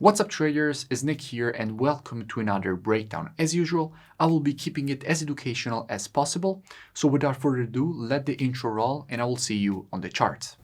What's up traders, it's Nick here and welcome to another breakdown. As usual, I will be keeping it as educational as possible. So without further ado, let the intro roll and I will see you on the charts.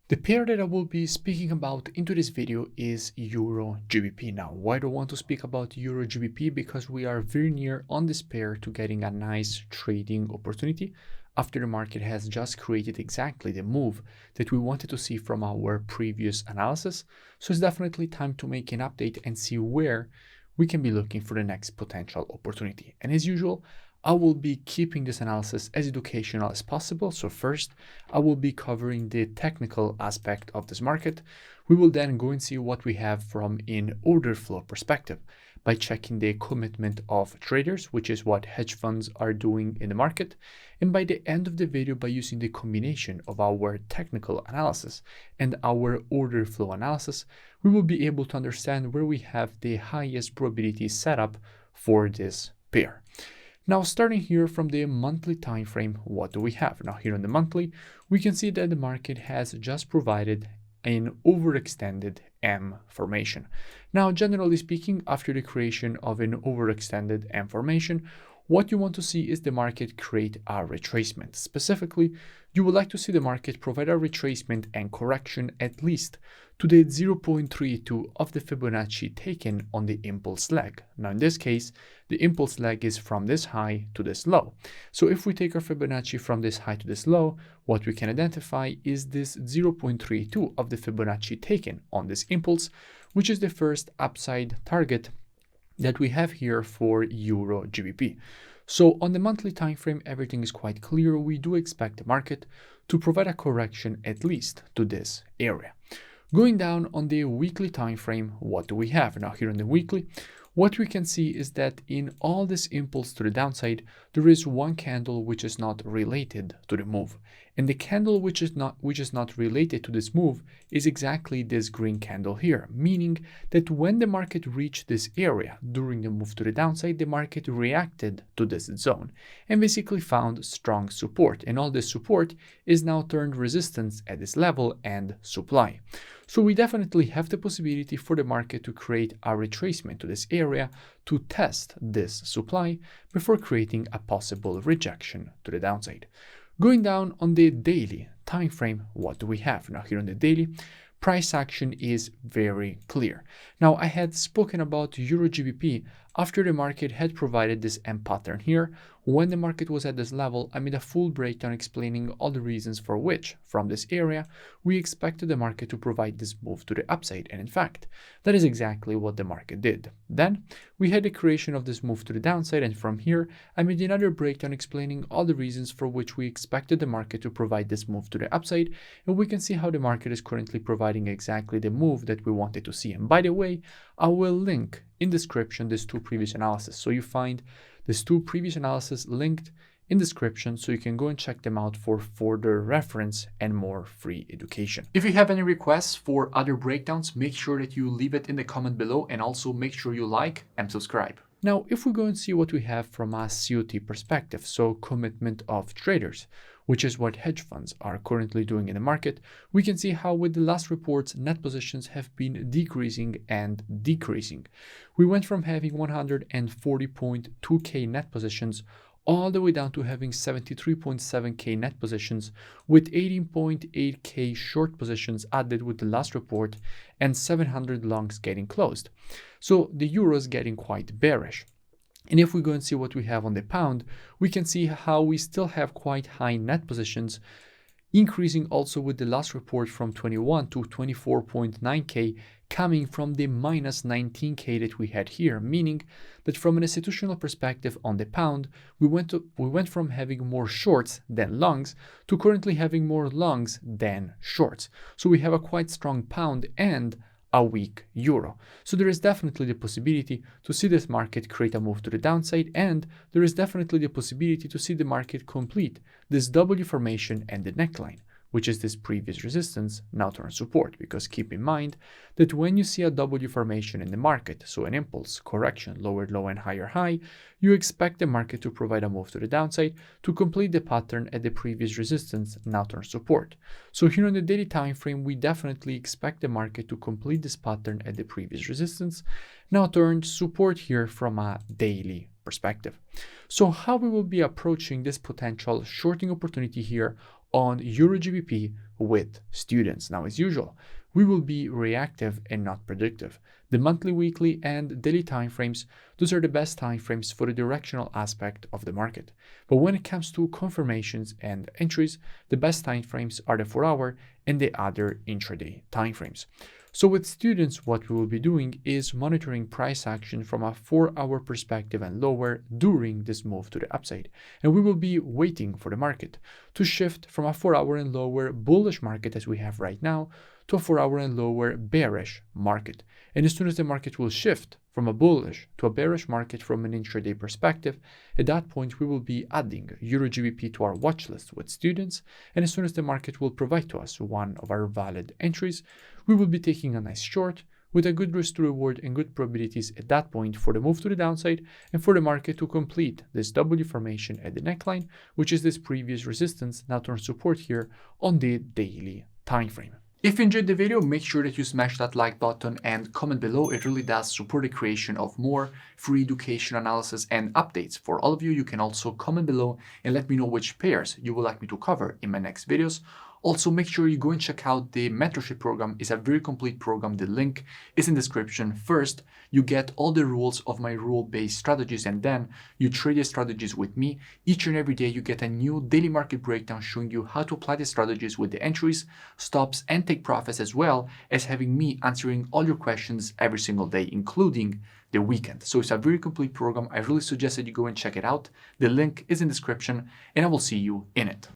The pair that I will be speaking about into this video is EURGBP. Now, why do I want to speak about EURGBP? Because we are very near on this pair to getting a nice trading opportunity after the market has just created exactly the move that we wanted to see from our previous analysis. So it's definitely time to make an update and see where we can be looking for the next potential opportunity. And as usual, I will be keeping this analysis as educational as possible. So first, I will be covering the technical aspect of this market. We will then go and see what we have from an order flow perspective by checking the commitment of traders, which is what hedge funds are doing in the market. And by the end of the video, by using the combination of our technical analysis and our order flow analysis, we will be able to understand where we have the highest probability setup for this pair. Now, starting here from the monthly time frame, what do we have? Now, here on the monthly, we can see that the market has just provided an overextended M formation. Now, generally speaking, after the creation of an overextended M formation, what you want to see is the market create a retracement. Specifically, you would like to see the market provide a retracement and correction at least to the 0.32 of the Fibonacci taken on the impulse leg. Now, in this case, the impulse leg is from this high to this low. So if we take our Fibonacci from this high to this low, what we can identify is this 0.32 of the Fibonacci taken on this impulse, which is the first upside target that we have here for EURGBP. So on the monthly time frame, everything is quite clear. We do expect the market to provide a correction at least to this area. Going down on the weekly time frame, what do we have? Now here on the weekly, what we can see is that in all this impulse to the downside, there is one candle which is not related to the move. And the candle which is not related to this move is exactly this green candle here, meaning that when the market reached this area during the move to the downside, the market reacted to this zone and basically found strong support. And all this support is now turned resistance at this level and supply. So we definitely have the possibility for the market to create a retracement to this area to test this supply before creating a possible rejection to the downside. Going down on the daily time frame, what do we have? Now here on the daily, price action is very clear. Now I had spoken about EURGBP after the market had provided this M pattern here. When the market was at this level, I made a full breakdown explaining all the reasons for which, from this area, we expected the market to provide this move to the upside. And in fact, that is exactly what the market did. Then we had the creation of this move to the downside. And from here, I made another breakdown explaining all the reasons for which we expected the market to provide this move to the upside. And we can see how the market is currently providing exactly the move that we wanted to see. And by the way, I will link in description these two previous analysis. So you find these two previous analysis linked in description so you can go and check them out for further reference and more free education. If you have any requests for other breakdowns, make sure that you leave it in the comment below and also make sure you like and subscribe. Now, if we go and see what we have from a COT perspective, so commitment of traders, which is what hedge funds are currently doing in the market, we can see how with the last reports, net positions have been decreasing and decreasing. We went from having 140.2k net positions all the way down to having 73.7k net positions with 18.8k short positions added with the last report and 700 longs getting closed. So the euro is getting quite bearish. And if we go and see what we have on the pound, we can see how we still have quite high net positions, increasing also with the last report from 21 to 24.9k, coming from the minus 19k that we had here, meaning that from an institutional perspective on the pound, we went from having more shorts than longs to currently having more longs than shorts. So we have a quite strong pound and a weak euro. So there is definitely the possibility to see this market create a move to the downside, and there is definitely the possibility to see the market complete this W formation and the neckline, which is this previous resistance, now turns support, because keep in mind that when you see a W formation in the market, so an impulse, correction, lower low and higher high, you expect the market to provide a move to the downside to complete the pattern at the previous resistance, now turns support. So here on the daily time frame, we definitely expect the market to complete this pattern at the previous resistance, now turns support here from a daily perspective. So how we will be approaching this potential shorting opportunity here on EURGBP with students. Now, as usual, we will be reactive and not predictive. The monthly, weekly, and daily timeframes, those are the best timeframes for the directional aspect of the market. But when it comes to confirmations and entries, the best timeframes are the 4-hour and the other intraday timeframes. So with students, what we will be doing is monitoring price action from a 4-hour perspective and lower during this move to the upside. And we will be waiting for the market to shift from a 4-hour and lower bullish market as we have right now to a 4-hour and lower bearish market. And as soon as the market will shift from a bullish to a bearish market from an intraday perspective, at that point we will be adding EURGBP to our watch list with students, and as soon as the market will provide to us one of our valid entries, we will be taking a nice short with a good risk to reward and good probabilities at that point for the move to the downside and for the market to complete this W formation at the neckline, which is this previous resistance, now turns support here on the daily time frame. If you enjoyed the video, make sure that you smash that like button and comment below. It really does support the creation of more free education analysis and updates. For all of you, you can also comment below and let me know which pairs you would like me to cover in my next videos. Also, make sure you go and check out the mentorship program. It's a very complete program. The link is in the description. First, you get all the rules of my rule-based strategies, and then you trade the strategies with me. Each and every day, you get a new daily market breakdown showing you how to apply the strategies with the entries, stops, and take profits, as well as having me answering all your questions every single day, including the weekend. So it's a very complete program. I really suggest that you go and check it out. The link is in the description, and I will see you in it.